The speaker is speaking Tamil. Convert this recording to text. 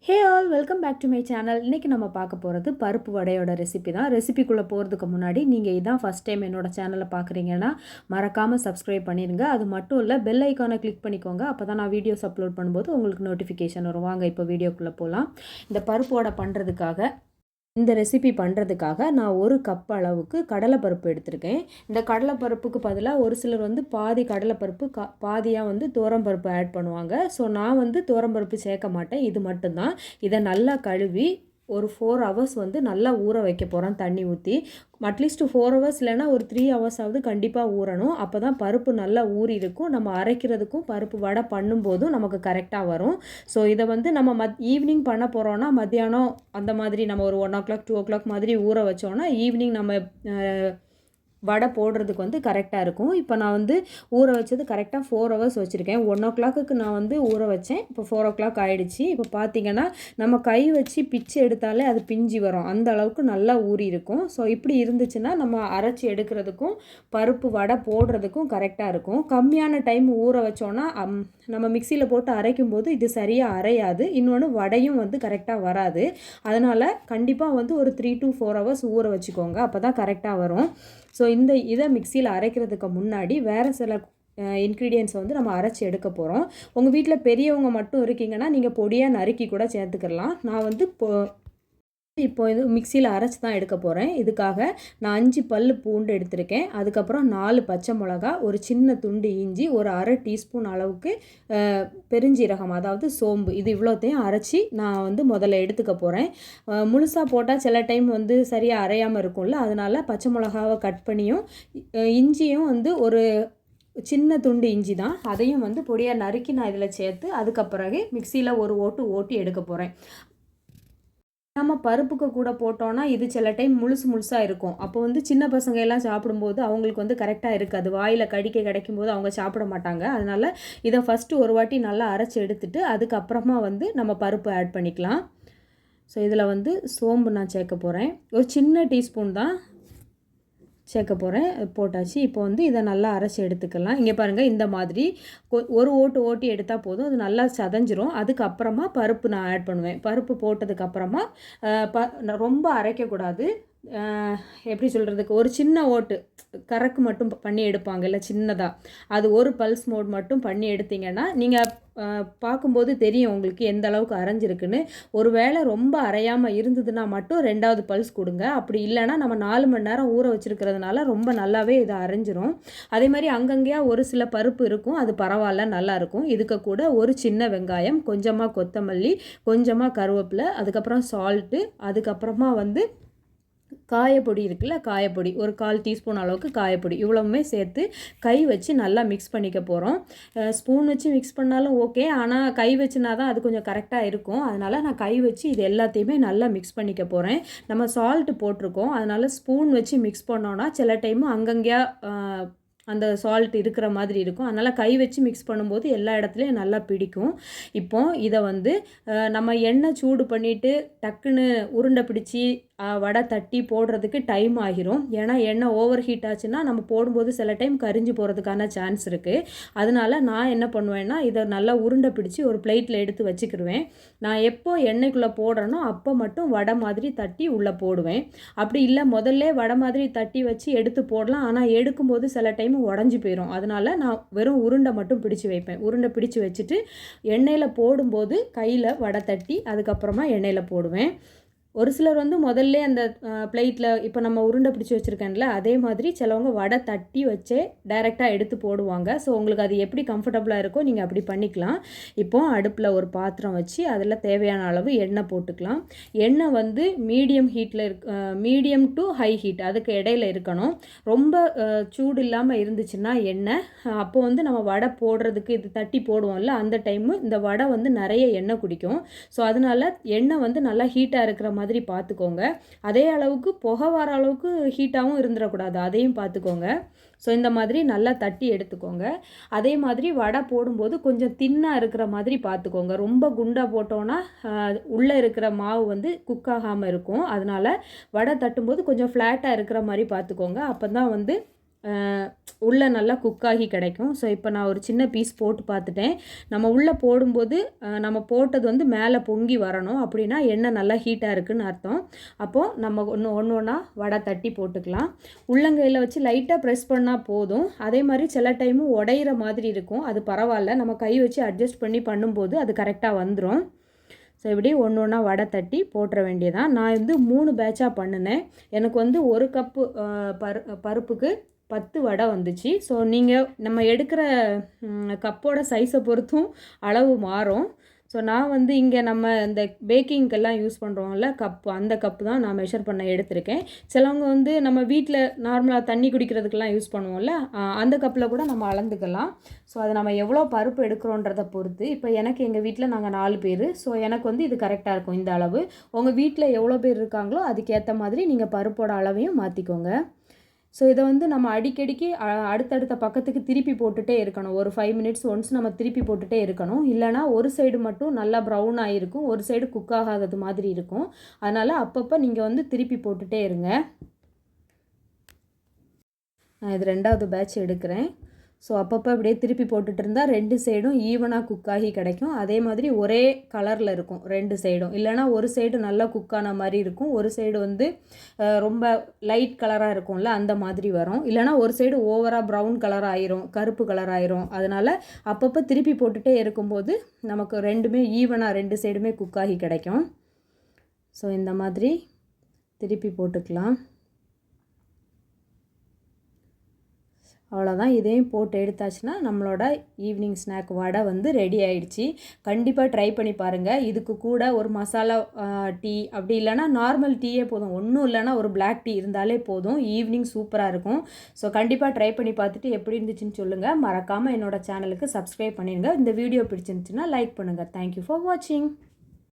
Hey all welcome back to my channel. இன்றைக்கி நம்ம பார்க்க போகிறது பருப்பு வடையோட ரெசிபி தான். ரெசிபிக்குள்ளே போகிறதுக்கு முன்னாடி நீங்கள் இதான் ஃபஸ்ட் டைம் என்னோடய சேனலை பார்க்குறீங்கன்னா மறக்காமல் சப்ஸ்கிரைப் பண்ணிடுங்க. அது மட்டும் இல்லை, பெல் ஐக்கானை கிளிக் பண்ணிக்கோங்க. அப்போ தான் நான் வீடியோஸ் அப்லோட் பண்ணும்போது உங்களுக்கு நோட்டிஃபிகேஷன் வரும். வாங்க இப்போ வீடியோக்குள்ளே போகலாம். இந்த பருப்பு வடை பண்ணுறதுக்காக இந்த ரெசிபி பண்ணுறதுக்காக நான் ஒரு கப் அளவுக்கு கடலைப்பருப்பு எடுத்திருக்கேன். இந்த கடலைப்பருப்புக்கு பதிலாக ஒரு சிலர் பாதி கடலைப்பருப்பு பாதியாக துவரம்பருப்பு ஆட் பண்ணுவாங்க. ஸோ நான் துவரம்பருப்பு சேர்க்க மாட்டேன். இது மட்டும்தான். இதை நல்லா கழுவி ஒரு 4 ஹவர்ஸ் நல்லா ஊற வைக்க போகிறேன் தண்ணி ஊற்றி. அட்லீஸ்ட் 4 ஹவர்ஸ் இல்லைனா ஒரு 3 ஹவர்ஸாவது கண்டிப்பாக ஊறணும். அப்போ தான் பருப்பு நல்லா ஊறி இருக்கும். நம்ம அரைக்கிறதுக்கும் பருப்பு வடை பண்ணும்போதும் நமக்கு கரெக்டாக வரும். ஸோ இதை நம்ம ஈவினிங் பண்ண போகிறோன்னா மத்தியானம் அந்த மாதிரி நம்ம ஒரு 1 o'clock 2 o'clock மாதிரி ஊற வச்சோன்னா ஈவினிங் நம்ம வடை போடுறதுக்கு கரெக்டாக இருக்கும். இப்போ நான் ஊற வச்சது கரெக்டாக 4 ஹவர்ஸ் வச்சுருக்கேன். 1 o'clock நான் ஊற வச்சேன். இப்போ 4 o'clock ஆகிடுச்சு. இப்போ பார்த்திங்கன்னா நம்ம கை வச்சு பிச்சு எடுத்தாலே அது பிஞ்சு வரும். அந்த அளவுக்கு நல்லா ஊறி இருக்கும். ஸோ இப்படி இருந்துச்சுன்னா நம்ம அரைச்சி எடுக்கிறதுக்கும் பருப்பு வடை போடுறதுக்கும் கரெக்டாக இருக்கும். கம்மியான டைம் ஊற வச்சோன்னா நம்ம மிக்சியில் போட்டு அரைக்கும்போது இது சரியாக அரையாது. இன்னொன்று வடையும் கரெக்டாக வராது. அதனால் கண்டிப்பாக ஒரு 3 to 4 ஹவர்ஸ் ஊற வச்சுக்கோங்க. அப்போ தான் கரெக்டாக வரும். ஸோ இதை மிக்சியில் அரைக்கிறதுக்கு முன்னாடி வேறு சில இன்க்ரீடியன்ஸை நம்ம அரைச்சி எடுக்க போகிறோம். உங்கள் வீட்டில் பெரியவங்க மட்டும் இருக்கீங்கன்னா நீங்கள் பொடியாக நறுக்கி கூட சேர்த்துக்கலாம். நான் இப்போ இது மிக்சியில் அரைச்சி தான் எடுக்க போகிறேன். இதுக்காக நான் 5 பல் பூண்டு எடுத்திருக்கேன். அதுக்கப்புறம் 4 பச்சை மிளகா, ஒரு சின்ன துண்டு இஞ்சி, ஒரு அரை டீஸ்பூன் அளவுக்கு பெருஞ்சீரகம், அதாவது சோம்பு, இது இவ்வளோத்தையும் அரைச்சி நான் முதல்ல எடுத்துக்க போகிறேன். முழுசாக போட்டால் சில டைம் சரியாக அரையாமல் இருக்கும்ல, அதனால் பச்சை மிளகாவை கட் பண்ணியும் இஞ்சியும் ஒரு சின்ன துண்டு இஞ்சி தான், அதையும் பொடியாக நறுக்கி நான் இதில் சேர்த்து அதுக்கப்புறகு மிக்சியில் ஒரு ஓட்டி எடுக்க போகிறேன். நம்ம பருப்புக்கு கூட போட்டோன்னா இது சில டைம் முழுசாக இருக்கும். அப்போ சின்ன பசங்க எல்லாம் சாப்பிடும்போது அவங்களுக்கு கரெக்டாக இருக்காது. வாயில் கிடைக்கும்போது அவங்க சாப்பிட மாட்டாங்க. அதனால் இதை ஃபஸ்ட்டு ஒரு வாட்டி நல்லா அரைச்சி எடுத்துட்டு அதுக்கப்புறமா நம்ம பருப்பு ஆட் பண்ணிக்கலாம். ஸோ இதில் சோம்பு நான் சேர்க்க போகிறேன். ஒரு சின்ன டீஸ்பூன் தான் சேர்க்க போகிறேன். போட்டாச்சு. இப்போ இதை நல்லா அரைச்சி எடுத்துக்கலாம். இங்கே பாருங்கள், இந்த மாதிரி ஒரு ஓட்டி எடுத்தால் போதும். அது நல்லா சதஞ்சிரும். அதுக்கப்புறமா பருப்பு நான் ஆட் பண்ணுவேன். பருப்பு போட்டதுக்கப்புறமா ரொம்ப அரைக்கக்கூடாது. எப்படி சொல்கிறதுக்கு, ஒரு சின்ன ஓட்டு கறக்கு மட்டும் பண்ணி எடுப்பாங்க இல்லை சின்னதாக, அது ஒரு பல்ஸ் மோட் மட்டும் பண்ணி எடுத்திங்கன்னா நீங்கள் பார்க்கும்போது தெரியும் உங்களுக்கு எந்த அளவுக்கு அரைஞ்சிருக்குன்னு. ஒரு வேளை ரொம்ப அரையாமல் இருந்ததுன்னா மட்டும் 2வது பல்ஸ் கொடுங்க. அப்படி இல்லைன்னா நம்ம 4 மணி நேரம் ஊற வச்சுருக்கிறதுனால ரொம்ப நல்லாவே இதை அரைஞ்சிரும். அதே மாதிரி அங்கங்கேயா ஒரு சில பருப்பு இருக்கும், அது பரவாயில்ல, நல்லாயிருக்கும். இதுக்கு கூட ஒரு சின்ன வெங்காயம், கொஞ்சமாக கொத்தமல்லி, கொஞ்சமாக கருவேப்பிலை, அதுக்கப்புறம் சால்ட்டு, அதுக்கப்புறமா காயப்பொடி இருக்குல்ல, காயப்பொடி ஒரு 1/4 டீஸ்பூன் அளவுக்கு காயப்பொடி, இவ்வளவுமே சேர்த்து கை வச்சு நல்லா மிக்ஸ் பண்ணிக்க போகிறோம். ஸ்பூன் வச்சு மிக்ஸ் பண்ணாலும் ஓகே, ஆனால் கை வச்சுனா தான் அது கொஞ்சம் கரெக்டாக இருக்கும். அதனால் நான் கை வச்சு இது எல்லாத்தையுமே நல்லா மிக்ஸ் பண்ணிக்க போகிறேன். நம்ம சால்ட்டு போட்டிருக்கோம், அதனால் ஸ்பூன் வச்சு மிக்ஸ் பண்ணோன்னா சில டைமு அங்கங்கேயா அந்த சால்ட் இருக்கிற மாதிரி இருக்கும். அதனால் கை வச்சு மிக்ஸ் பண்ணும்போது எல்லா இடத்துலையும் நல்லா பிடிக்கும். இப்போ இதை நம்ம எண்ணெய் சூடு பண்ணிவிட்டு டக்குன்னு உருண்டை பிடிச்சி வடை தட்டி போடுறதுக்கு டைம் ஆகிரும். ஏன்னா எண்ணெய் ஓவர் ஹீட் ஆச்சுன்னா நம்ம போடும்போது சில டைம் கரிஞ்சு போகிறதுக்கான சான்ஸ் இருக்குது. அதனால் நான் என்ன பண்ணுவேன்னா இதை நல்லா உருண்டை பிடிச்சி ஒரு பிளேட்டில் எடுத்து வச்சுக்கிடுவேன். நான் எப்போ எண்ணெய்க்குள்ளே போடுறேனோ அப்போ மட்டும் வடை மாதிரி தட்டி உள்ளே போடுவேன். அப்படி இல்லை முதல்ல வடை மாதிரி தட்டி வச்சு எடுத்து போடலாம், ஆனால் எடுக்கும்போது சில டைம் உடஞ்சி போயிடும். அதனால் நான் வெறும் உருண்டை மட்டும் பிடிச்சி வைப்பேன். உருண்டை பிடிச்சி வச்சுட்டு எண்ணெயில் போடும்போது கையில் வடை தட்டி அதுக்கப்புறமா எண்ணெயில் போடுவேன். ஒரு சிலர் முதல்ல அந்த பிளேட்டில் இப்போ நம்ம உருண்டை பிடிச்சி வச்சுருக்கேன்ல, அதே மாதிரி சிலவங்க வடை தட்டி வச்சே டைரெக்டாக எடுத்து போடுவாங்க. ஸோ உங்களுக்கு அது எப்படி கம்ஃபர்டபுளாக இருக்கோ நீங்கள் அப்படி பண்ணிக்கலாம். இப்போது அடுப்பில் ஒரு பாத்திரம் வச்சு அதில் தேவையான அளவு எண்ணெய் போட்டுக்கலாம். எண்ணெய் மீடியம் ஹீட்டில் மீடியம் டு ஹை ஹீட், அதுக்கு இடையில இருக்கணும். ரொம்ப சூடு இல்லாமல் இருந்துச்சுன்னா எண்ணெய், அப்போது நம்ம வடை போடுறதுக்கு இது தட்டி போடுவோம்ல, அந்த டைமு இந்த வடை நிறைய எண்ணெய் குடிக்கும். ஸோ அதனால் எண்ணெய் நல்லா ஹீட்டாக இருக்கிற மாதிரி பார்த்துக்கோங்க. அதே அளவுக்கு புகை வர அளவுக்கு ஹீட்டாகவும் இருந்துடக்கூடாது, அதையும் பார்த்துக்கோங்க. ஸோ இந்த மாதிரி நல்லா தட்டி எடுத்துக்கோங்க. அதே மாதிரி வடை போடும்போது கொஞ்சம் தின்னாக இருக்கிற மாதிரி பார்த்துக்கோங்க. ரொம்ப குண்டாக போட்டோன்னா உள்ளே இருக்கிற மாவு குக் ஆகாமல் இருக்கும். அதனால் வடை தட்டும்போது கொஞ்சம் ஃப்ளாட்டாக இருக்கிற மாதிரி பார்த்துக்கோங்க. அப்போ தான் உள்ளே நல்லா குக்காகி கிடைக்கும். ஸோ இப்போ நான் ஒரு சின்ன பீஸ் போட்டு பார்த்துட்டேன். நம்ம உள்ளே போடும்போது நம்ம போட்டது வந்து மேலே பொங்கி வரணும். அப்படின்னா எண்ணெய் நல்லா ஹீட்டாக இருக்குதுன்னு அர்த்தம். அப்போது நம்ம ஒன்று ஒன்றா வடை தட்டி போட்டுக்கலாம். உள்ளங்கையில் வச்சு லைட்டாக ப்ரெஸ் பண்ணால் போதும். அதே மாதிரி சில டைமு உடையிற மாதிரி இருக்கும், அது பரவாயில்ல. நம்ம கை வச்சு அட்ஜஸ்ட் பண்ணி பண்ணும்போது அது கரெக்டாக வந்துடும். ஸோ இப்படி ஒன்று ஒன்றா வடை தட்டி போட்டுற வேண்டியதான். நான் வந்து 3 பேட்சாக பண்ணினேன். எனக்கு வந்து 1 கப்பு பருப்புக்கு 10 வடை வந்துச்சு. ஸோ நீங்கள் நம்ம எடுக்கிற கப்போட சைஸை பொறுத்தும் அளவு மாறும். ஸோ நான் வந்து இங்கே நம்ம இந்த பேக்கிங்க்கெல்லாம் யூஸ் பண்ணுறோம்ல கப்பு, அந்த கப்பு தான் நான் மெஷர் பண்ண எடுத்திருக்கேன். சிலவங்க வந்து நம்ம வீட்டில் நார்மலாக தண்ணி குடிக்கிறதுக்கெல்லாம் யூஸ் பண்ணுவோம்ல, அந்த கப்பில் கூட நம்ம அளந்துக்கலாம். ஸோ அதை நம்ம எவ்வளோ பருப்பு எடுக்கிறோன்றதை பொறுத்து. இப்போ எனக்கு எங்கள் வீட்டில் நாங்கள் 4 பேர். ஸோ எனக்கு வந்து இது கரெக்டாக இருக்கும் இந்த அளவு. உங்கள் வீட்டில் எவ்வளோ பேர் இருக்காங்களோ அதுக்கேற்ற மாதிரி நீங்கள் பருப்போட அளவையும் மாற்றிக்கோங்க. ஸோ இதை வந்து நம்ம அடிக்கடிக்கு அடுத்தடுத்த பக்கத்துக்கு திருப்பி போட்டுகிட்டே இருக்கணும். ஒரு 5 மினிட்ஸ் ஒன்ஸ் நம்ம திருப்பி போட்டுகிட்டே இருக்கணும். இல்லைனா ஒரு சைடு மட்டும் நல்லா ப்ரௌன் ஆகிருக்கும், ஒரு சைடு குக் ஆகாதது மாதிரி இருக்கும். அதனால் அப்பப்போ நீங்கள் வந்து திருப்பி போட்டுகிட்டே இருங்க. நான் இது 2வது பேட்ச் எடுக்கிறேன். ஸோ அப்பப்போ அப்படியே திருப்பி போட்டுட்டு இருந்தால் 2 சைடும் ஈவனாக குக்காகி கிடைக்கும். அதே மாதிரி ஒரே கலரில் இருக்கும் 2 சைடும். இல்லைனா ஒரு சைடு நல்லா குக்கான மாதிரி இருக்கும், ஒரு சைடு வந்து ரொம்ப லைட் கலராக இருக்கும்ல, அந்த மாதிரி வரும். இல்லைனா ஒரு சைடு ஓவராக ப்ரௌன் கலர் ஆயிரும், கருப்பு கலர் ஆயிரும். அதனால் அப்பப்போ திருப்பி போட்டுகிட்டே இருக்கும்போது நமக்கு 2மே ஈவனாக 2 சைடுமே குக்காகி கிடைக்கும். ஸோ இந்த மாதிரி திருப்பி போட்டுக்கலாம். அவ்வளோதான். இதையும் போட்டு எடுத்தாச்சுன்னா நம்மளோட ஈவினிங் ஸ்நாக் வடை வந்து ரெடி ஆகிடுச்சி. கண்டிப்பாக ட்ரை பண்ணி பாருங்கள். இதுக்கு கூட ஒரு மசாலா டீ, அப்படி இல்லைனா நார்மல் டீயே போதும். ஒன்றும் இல்லைனா ஒரு பிளாக் டீ இருந்தாலே போதும். ஈவினிங் சூப்பராக இருக்கும். ஸோ கண்டிப்பாக ட்ரை பண்ணி பார்த்துட்டு எப்படி இருந்துச்சுன்னு சொல்லுங்கள். மறக்காமல் என்னோடய சேனலுக்கு சப்ஸ்கிரைப் பண்ணிடுங்க. இந்த வீடியோ பிடிச்சிருந்துச்சுன்னா லைக் பண்ணுங்கள். தேங்க்யூ ஃபார் வாட்சிங்.